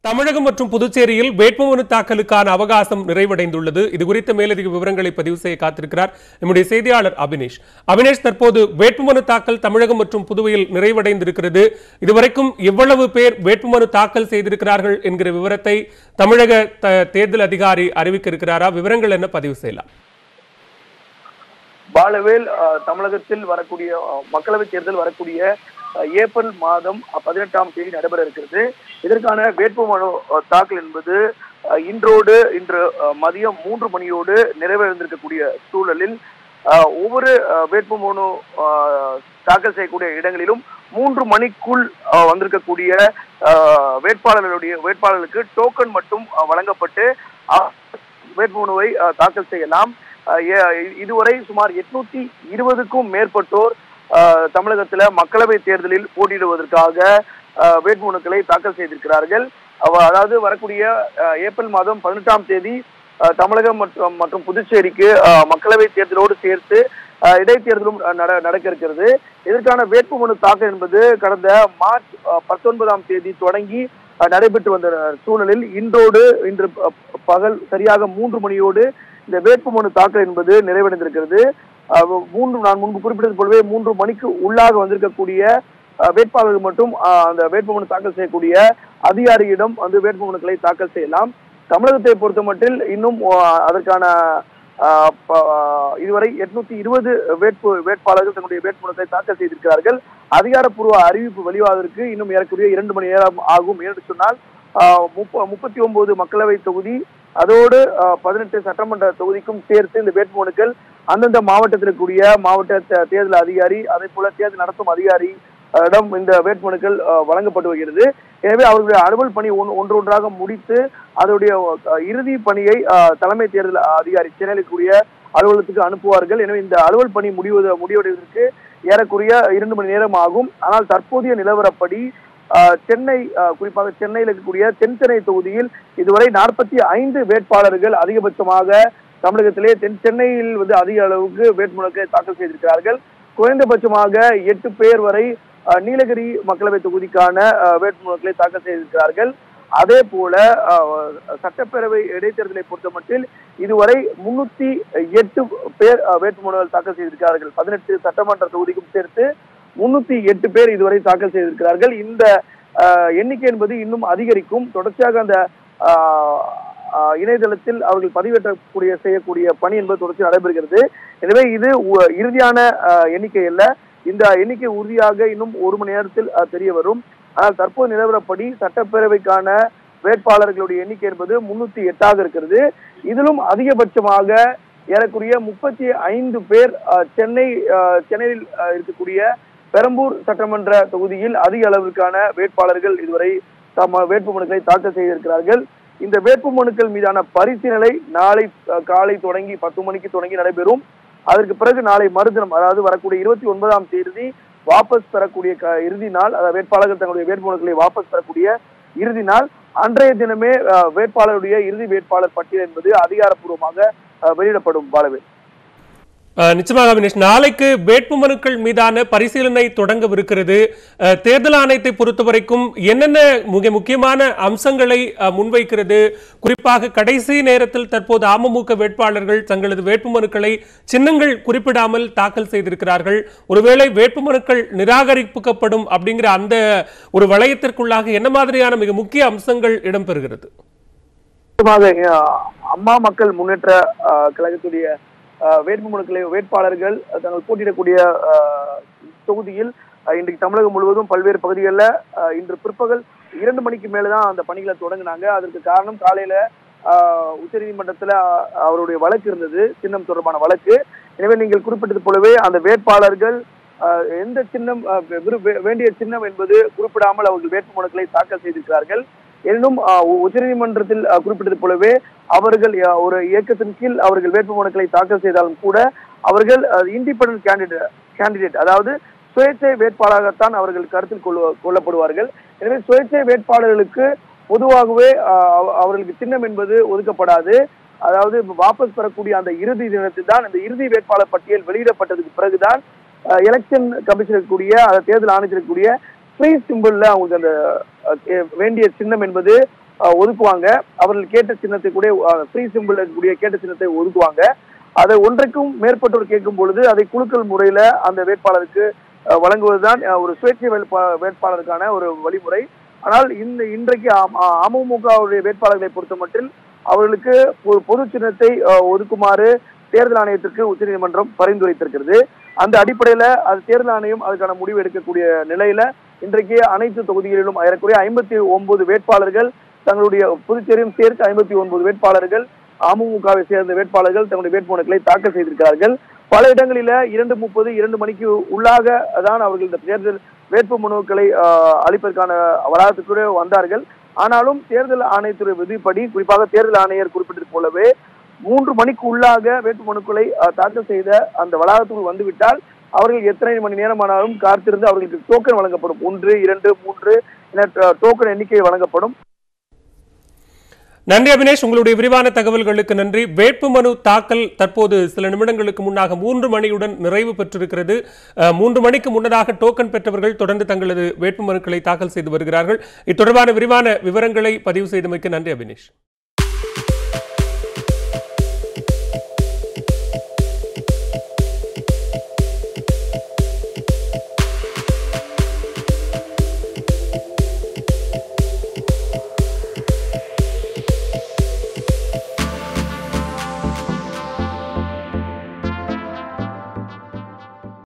தமிழகம் மற்றும் புதுச்சேரியில் வேட்புமனு தாக்கலுக்கான அவகாசம் நிறைவடைந்துள்ளது. இதுகுறித்த மேலதிக விவரங்களை பதிவு செய்ய காத்திருக்கிறார் நம்முடைய செய்தியாளர் அபினேஷ். அபினேஷ், தற்போது வேட்புமனு தாக்கல் தமிழகம் மற்றும் புதுவையில் நிறைவடைந்திருக்கிறது. இதுவரைக்கும் எவ்வளவு பேர் வேட்புமனு தாக்கல் செய்திருக்கிறார்கள் என்கிற விவரத்தை தமிழக தேர்தல் அதிகாரி அறிவிக்க இருக்கிறாரா? விவரங்கள் என்ன பதிவு செய்யலாம்? பாலவேல், தமிழகத்தில் வரக்கூடிய மக்களவைத் தேர்தல் வரக்கூடிய ஏப்ரல் மாதம் 18ஆம் தேதி நடைபெற இருக்கிறது. இதற்கான வேட்புமனு தாக்கல் என்பது இன்று மதியம் 3 மணியோடு நிறைவடைந்திருக்கக்கூடிய சூழலில் ஒவ்வொரு வேட்புமனு தாக்கல் செய்யக்கூடிய இடங்களிலும் 3 மணிக்குள் வந்திருக்கக்கூடிய வேட்பாளர்களுக்கு டோக்கன் மட்டும் வழங்கப்பட்டு வேட்புமனுவை தாக்கல் செய்யலாம். இதுவரை சுமார் 820க்கும் மேற்பட்டோர் தமிழகத்துல மக்களவை தேர்தலில் போட்டியிடுவதற்காக வேட்புமனுக்களை தாக்கல் செய்திருக்கிறார்கள். அதாவது வரக்கூடிய ஏப்ரல் மாதம் 18ஆம் தேதி தமிழகம் மற்றும் புதுச்சேரிக்கு மக்களவை தேர்தலோடு சேர்த்து இடைத்தேர்தலும் நடக்க இருக்கிறது. இதற்கான வேட்புமனு தாக்கல் என்பது கடந்த மார்ச் 19ஆம் தேதி தொடங்கி நடைபெற்று வந்த சூழலில் இன்று பகல் சரியாக 3 மணியோடு இந்த வேட்புமனு தாக்கல் என்பது நிறைவடைந்திருக்கிறது. நான் முன்பு குறிப்பிட்டது போலவே 3 மணிக்கு உள்ளாக வந்திருக்கக்கூடிய வேட்பாளர்கள் மட்டும் அந்த வேட்புமனு தாக்கல் செய்யக்கூடிய அதிகாரியிடம் வந்து வேட்புமனுக்களை தாக்கல் செய்யலாம். தமிழகத்தை பொறுத்த மட்டில் இன்னும் அதற்கான இதுவரை 820 வேட்பாளர்கள் தன்னுடைய வேட்புமனுக்களை தாக்கல் செய்திருக்கிறார்கள். அதிகாரப்பூர்வ அறிவிப்பு வெளியாவதற்கு இன்னும் ஏறக்குறைய 2 மணி நேரம் ஆகும். என்று சொன்னால் 39 மக்களவை தொகுதி அதோடு 18 சட்டமன்ற தொகுதிக்கும் சேர்த்து இந்த வேட்புமனுக்கள் அந்தந்த மாவட்டத்தில் இருக்கக்கூடிய மாவட்ட தேர்தல் அதிகாரி, அதே போல தேர்தல் நடத்தும் அதிகாரியிடம் இந்த வேட்புமனுக்கள் வழங்கப்பட்டு வருகிறது. எனவே அவர்களுடைய அலுவல் பணி ஒன்றொன்றாக முடித்து அதனுடைய இறுதி பணியை தலைமை தேர்தல் அதிகாரி சென்னையில் இருக்கக்கூடிய அலுவலகத்துக்கு அனுப்புவார்கள். எனவே இந்த அலுவல் பணி முடிவடைவதற்கு ஏறக்குறைய 2 மணி நேரம் ஆகும். ஆனால் தற்போதைய நிலவரப்படி சென்னை, குறிப்பாக சென்னையில் இருக்கக்கூடிய தென் சென்னை தொகுதியில் இதுவரை 45 வேட்பாளர்கள் அதிகபட்சமாக தமிழகத்திலே தென் சென்னையில் வந்து அதிக அளவுக்கு வேட்புமனுக்களை தாக்கல் செய்திருக்கிறார்கள். குறைந்தபட்சமாக 8 பேர் வரை நீலகிரி மக்களவை தொகுதிக்கான வேட்புமனுக்களை தாக்கல் செய்திருக்கிறார்கள். அதே போல சட்டப்பேரவை இடைத்தேர்தலை பொறுத்தமட்டில் இதுவரை 308 பேர் வேட்புமனுக்கள் தாக்கல் செய்திருக்கிறார்கள். 18 சட்டமன்ற தொகுதிக்கும் சேர்த்து 308 பேர் இதுவரை தாக்கல் செய்திருக்கிறார்கள். இந்த எண்ணிக்கை என்பது இன்னும் அதிகரிக்கும். தொடர்ச்சியாக அந்த இணையதளத்தில் அவர்கள் பதிவேற்றக்கூடிய செய்யக்கூடிய பணி என்பது தொடர்ச்சி நடைபெறுகிறது. எனவே இது இறுதியான எண்ணிக்கை அல்ல. இந்த எண்ணிக்கை உறுதியாக இன்னும் 1 மணி நேரத்தில் தெரிய வரும். ஆனால் தற்போது நிலவரப்படி சட்டப்பேரவைக்கான வேட்பாளர்களுடைய எண்ணிக்கை என்பது 308 இருக்கிறது. இதிலும் அதிகபட்சமாக ஏறக்குறைய 35 பேர் சென்னையில் இருக்கக்கூடிய பெரம்பூர் சட்டமன்ற தொகுதியில் அதிக அளவிற்கான வேட்பாளர்கள் இதுவரை வேட்புமனுக்களை தாக்கல் செய்திருக்கிறார்கள். இந்த வேட்புமனுக்கள் மீதான பரிசீலனை நாளை காலை தொடங்கி 10 மணிக்கு தொடங்கி நடைபெறும். அதற்கு பிறகு நாளை மறுதினம், அதாவது வரக்கூடிய 29ஆம் தேதி வாபஸ் பெறக்கூடிய இறுதி நாள், அதாவது வேட்பாளர்கள் தங்களுடைய வேட்புமனுக்களை வாபஸ் பெறக்கூடிய இறுதி நாள். அன்றைய தினமே வேட்பாளருடைய இறுதி வேட்பாளர் பட்டியல் என்பது அதிகாரப்பூர்வமாக வெளியிடப்படும். பாலவேல், நிச்சயமாக அபினேஷ், நாளைக்கு வேட்புமனுக்கள் மீதான பரிசீலனை தொடங்கவிருக்கிறது. தேர்தல் ஆணையத்தை பொறுத்தவரைக்கும் என்னென்ன முக்கியமான அம்சங்களை முன்வைக்கிறது? குறிப்பாக கடைசி நேரத்தில் தற்போது அமமுக வேட்பாளர்கள் தங்களது வேட்புமனுக்களை சின்னங்கள் குறிப்பிடாமல் தாக்கல் செய்திருக்கிறார்கள். ஒருவேளை வேட்புமனுக்கள் நிராகரிக்கப்படும் அப்படிங்கிற அந்த ஒரு வளையத்திற்குள்ளாக என்ன மாதிரியான மிக முக்கிய அம்சங்கள் இடம்பெறுகிறது? அம்மா மக்கள் முன்னேற்ற கழகத்துடைய வேட்புமனுக்களை வேட்பாளர்கள் தங்கள் போட்டியிடக்கூடிய தொகுதியில் இன்றைக்கு தமிழகம் முழுவதும் பல்வேறு பகுதிகளில் இன்று பிற்பகல் 2 மணிக்கு மேலதான் அந்த பணிகளை தொடங்கினாங்க. அதற்கு காரணம் காலையில உச்சநீதிமன்றத்தில் அவருடைய வழக்கு இருந்தது, சின்னம் தொடர்பான வழக்கு. எனவே நீங்கள் குறிப்பிட்டது போலவே அந்த வேட்பாளர்கள் எந்த சின்னம் வேண்டிய சின்னம் என்பது குறிப்பிடாமல் அவர்கள் வேட்புமனுக்களை தாக்கல் செய்திருக்கிறார்கள். எனினும் உச்சநீதிமன்றத்தில் குறிப்பிட்டது போலவே அவர்கள் ஒரு இயக்கத்தின் கீழ் அவர்கள் வேட்புமனுக்களை தாக்கல் செய்தாலும் கூட அவர்கள் இண்டிபெண்டன்ட் கேண்டிடேட், அதாவது சுயேட்சை வேட்பாளராகத்தான் அவர்கள் கருத்தில் கொள்ளப்படுவார்கள். எனவே சுயேட்சை வேட்பாளர்களுக்கு பொதுவாகவே அவர்களுக்கு சின்னம் என்பது ஒதுக்கப்படாது. அதாவது வாபஸ் பெறக்கூடிய அந்த இறுதி தினத்தில் தான் இந்த இறுதி வேட்பாளர் பட்டியல் வெளியிடப்பட்டதுக்கு பிறகுதான் எலெக்ஷன் கமிஷன் கூடிய தேர்தல் ஆணையத்திற்குரிய ஃப்ரீ சிம்பிள்ல அவங்களுக்கு அந்த வேண்டிய சின்னம் என்பது ஒதுக்குவாங்க. அவர்கள் கேட்ட சின்னத்தை கூட ஃப்ரீ சிம்பிள் இருக்கக்கூடிய கேட்ட சின்னத்தை ஒதுக்குவாங்க. அதை ஒன்றைக்கும் மேற்பட்டோர் கேட்கும் பொழுது அதை குலுக்கல் முறையில அந்த வேட்பாளருக்கு வழங்குவதுதான் ஒரு சுயேட்சை வேட்பாளருக்கான ஒரு வழிமுறை. ஆனால் இன்றைக்கு அமமுகவுடைய வேட்பாளர்களை பொறுத்த மட்டில் அவர்களுக்கு ஒரு பொது சின்னத்தை ஒதுக்குமாறு தேர்தல் ஆணையத்திற்கு உச்சநீதிமன்றம் பரிந்துரைத்திருக்கிறது. அந்த அடிப்படையில அது தேர்தல் ஆணையம் அதுக்கான முடிவு எடுக்கக்கூடிய நிலையில இன்றைக்கு அனைத்து தொகுதிகளிலும் ஏறக்குறைய 59 வேட்பாளர்கள் தங்களுடைய புதுச்சேரியும் சேர்த்து 59 வேட்பாளர்கள் அமமுகவை சேர்ந்த வேட்பாளர்கள் தங்களுடைய வேட்புமனுக்களை தாக்கல் செய்திருக்கிறார்கள். பல இடங்களில 2:30 2 மணிக்கு உள்ளாக தான் அவர்கள் இந்த தேர்தல் வேட்பு மனுக்களை அளிப்பதற்கான வளாகத்துக்கு வந்தார்கள். ஆனாலும் தேர்தல் ஆணையத்துறை விதிப்படி குறிப்பாக தேர்தல் ஆணையர் குறிப்பிட்டது போலவே 3 மணிக்கு உள்ளாக வேட்பு மனுக்களை தாக்கல் செய்த அந்த வளாகத்துக்குள் வந்துவிட்டால் அவர்கள் எத்தனை மணி நேரமானாலும் காத்திருந்து அவர்களுக்கு டோக்கன் வழங்கப்படும். 1 2 3 என டோக்கன் எண்ணிக்கை வழங்கப்படும். நன்றி அபினேஷ், உங்களுடைய விரிவான தகவல்களுக்கு நன்றி. வேட்புமனு தாக்கல் தற்போது சில நிமிடங்களுக்கு முன்னாக 3 மணியுடன் நிறைவு பெற்றிருக்கிறது. 3 மணிக்கு முன்னதாக டோக்கன் பெற்றவர்கள் தொடர்ந்து தங்களது வேட்புமனுக்களை தாக்கல் செய்து வருகிறார்கள். இது தொடர்பான விரிவான விவரங்களை பதிவு செய்தமைக்கு நன்றி அபினேஷ்.